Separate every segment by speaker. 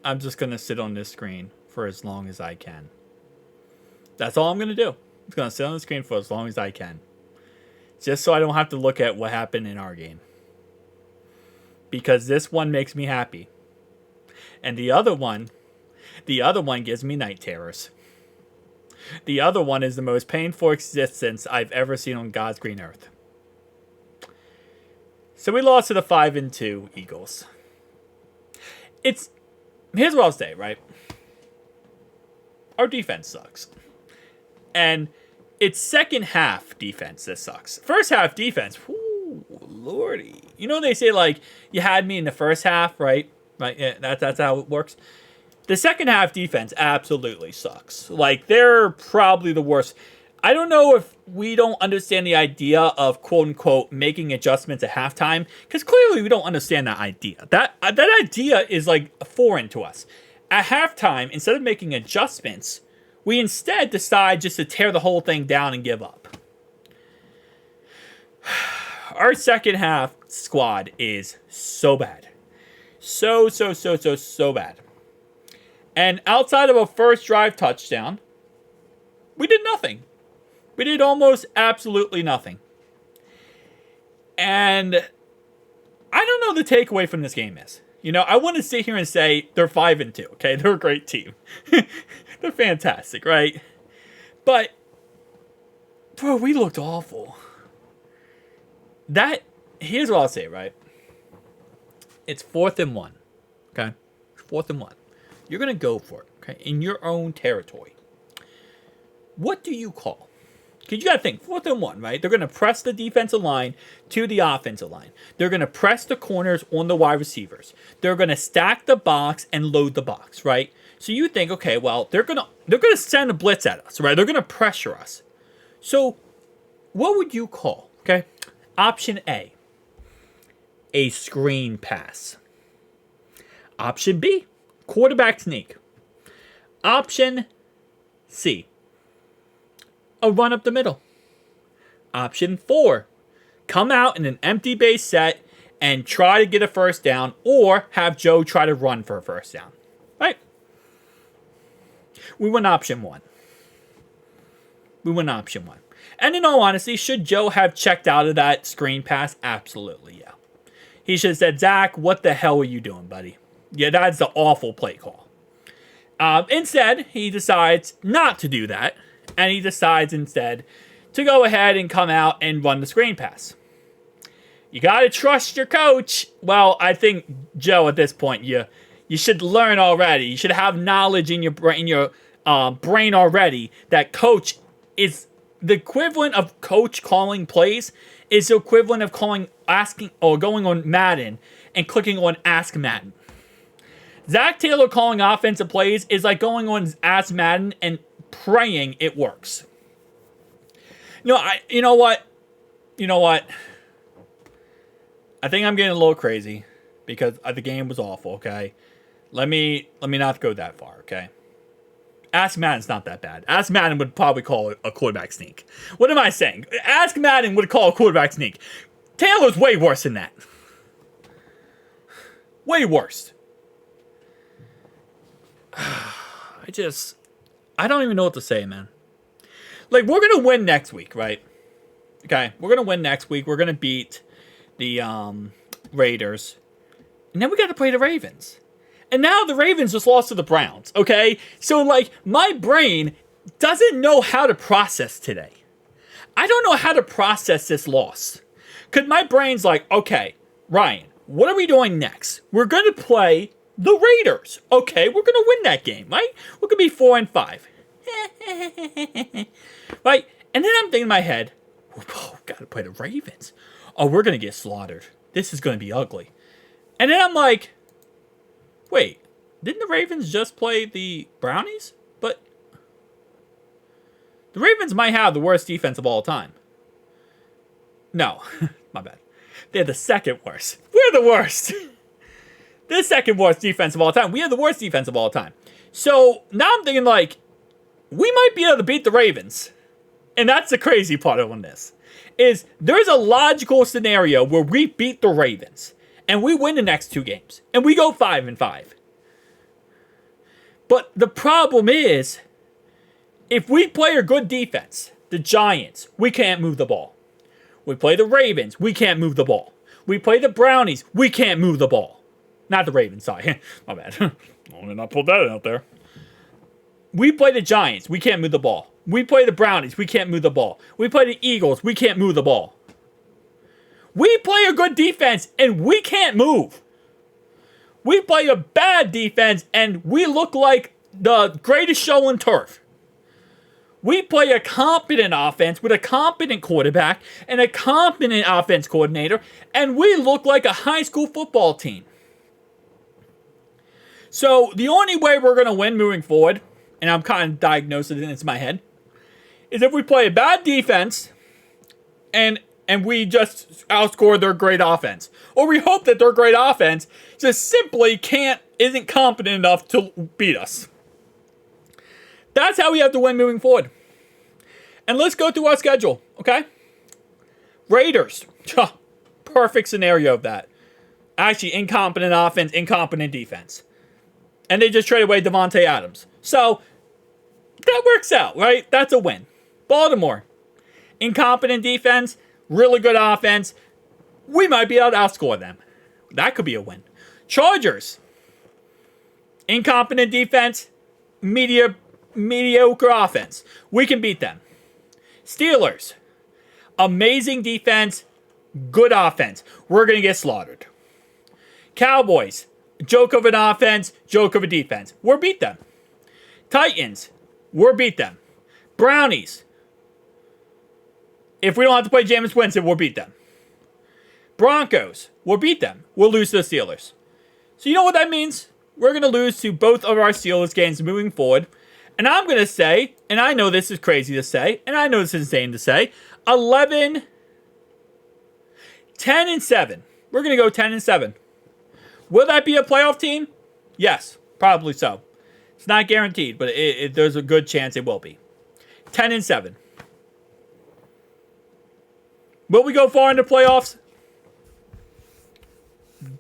Speaker 1: I'm just going to sit on this screen for as long as I can. That's all I'm going to do. I'm going to sit on the screen for as long as I can. Just so I don't have to look at what happened in our game. Because this one makes me happy. And the other one gives me night terrors. The other one is the most painful existence I've ever seen on God's green earth. So we lost to the 5-2 Eagles. Here's what I'll say, right? Our defense sucks. And it's second half defense that sucks. First half defense, whoo, lordy. You know they say, like, you had me in the first half, right? Right? Yeah, that's how it works. The second half defense absolutely sucks. Like, they're probably the worst. I don't know if we don't understand the idea of, quote-unquote, making adjustments at halftime, because clearly we don't understand that idea. That idea is, like, foreign to us. At halftime, instead of making adjustments, we instead decide just to tear the whole thing down and give up. Our second half squad is so bad. So bad. And outside of a first drive touchdown, we did nothing. We did almost absolutely nothing. And I don't know what the takeaway from this game is. You know, I want to sit here and say they're 5-2, okay? They're a great team. They're fantastic, right? But, bro, we looked awful. Here's what I'll say, right? It's 4th and 1, okay? 4th and 1. You're going to go for it, okay? In your own territory. What do you call? Because you got to think, 4th and 1, right? They're going to press the defensive line to the offensive line. They're going to press the corners on the wide receivers. They're going to stack the box and load the box, right? So you think, okay, well, they're going to send a blitz at us, right? They're going to pressure us. So what would you call, okay? Option A screen pass. Option B, quarterback sneak. Option C, a run up the middle. Option 4, come out in an empty base set and try to get a first down, or have Joe try to run for a first down. Right? We went option 1. And in all honesty, should Joe have checked out of that screen pass? Absolutely, yeah. He should have said, Zach, what the hell are you doing, buddy? Yeah, that's an awful play call. Instead, he decides not to do that. And he decides instead to go ahead and come out and run the screen pass. You got to trust your coach. Well, I think, Joe, at this point, you should learn already. You should have knowledge in your brain already that coach is the equivalent of coach calling plays is the equivalent of going on Madden and clicking on Ask Madden. Zach Taylor calling offensive plays is like going on Ask Madden and praying it works. No, you know what? I think I'm getting a little crazy because the game was awful, okay? Let me not go that far, okay? Ask Madden's not that bad. Ask Madden would probably call it a quarterback sneak. What am I saying? Ask Madden would call a quarterback sneak. Taylor's way worse than that. Way worse. I don't even know what to say, man. Like, we're going to win next week, right? Okay, we're going to win next week. We're going to beat the Raiders. And then we got to play the Ravens. And now the Ravens just lost to the Browns, okay? So, like, my brain doesn't know how to process today. I don't know how to process this loss. Because my brain's like, okay, Ryan, what are we doing next? We're going to play the Raiders. Okay, we're going to win that game, right? We're going to be 4-5. Right? And then I'm thinking in my head, oh, got to play the Ravens. Oh, we're going to get slaughtered. This is going to be ugly. And then I'm like, wait, didn't the Ravens just play the Brownies? But the Ravens might have the worst defense of all time. No, my bad. They're the second worst. We're the worst. The second worst defense of all time. We have the worst defense of all time. So now I'm thinking, like, we might be able to beat the Ravens. And that's the crazy part of this. Is there's a logical scenario where we beat the Ravens. And we win the next 2 games. And we go 5-5. But the problem is, if we play a good defense, the Giants, we can't move the ball. We play the Ravens, we can't move the ball. We play the Brownies, we can't move the ball. Not the Ravens, sorry. My bad. I did not put that out there. We play the Giants, we can't move the ball. We play the Brownies, we can't move the ball. We play the Eagles, we can't move the ball. We play a good defense, and we can't move. We play a bad defense, and we look like the greatest show on turf. We play a competent offense with a competent quarterback and a competent offense coordinator, and we look like a high school football team. So the only way we're going to win moving forward, and I'm kind of diagnosing it into my head, is if we play a bad defense and we just outscore their great offense. Or we hope that their great offense just simply isn't competent enough to beat us. That's how we have to win moving forward. And let's go through our schedule, okay? Raiders. Perfect scenario of that. Actually, incompetent offense, incompetent defense. And they just traded away Devontae Adams. So, that works out, right? That's a win. Baltimore. Incompetent defense, really good offense. We might be able to outscore them. That could be a win. Chargers. Incompetent defense, mediocre offense. We can beat them. Steelers. Amazing defense, good offense. We're going to get slaughtered. Cowboys. Joke of an offense, joke of a defense. We'll beat them. Titans. We'll beat them. Brownies. If we don't have to play Jameis Winston, we'll beat them. Broncos. We'll beat them. We'll lose to the Steelers. So you know what that means? We're going to lose to both of our Steelers games moving forward. And I'm going to say, and I know this is crazy to say, and I know this is insane to say, 10-7. We're going to go 10-7. Will that be a playoff team? Yes, probably so. It's not guaranteed, but there's a good chance it will be. 10-7. Will we go far into playoffs?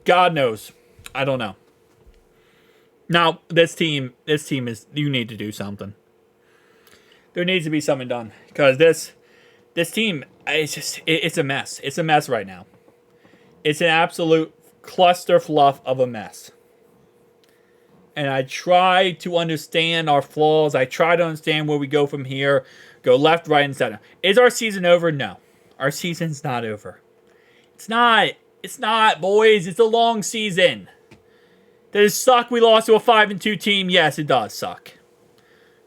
Speaker 1: God knows. I don't know. Now, this team is, you need to do something. There needs to be something done. Because this team, it's a mess. It's a mess right now. It's an absolute cluster fluff of a mess. And I try to understand our flaws. I try to understand where we go from here. Go left, right, and center. Is our season over? No. Our season's not over. It's not. It's not, boys. It's a long season. Does it suck we lost to a 5-2 team? Yes, it does suck.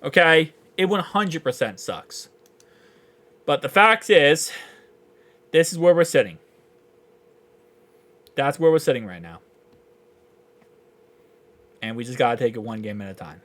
Speaker 1: Okay? It 100% sucks. But the fact is, this is where we're sitting. That's where we're sitting right now. And we just got to take it one game at a time.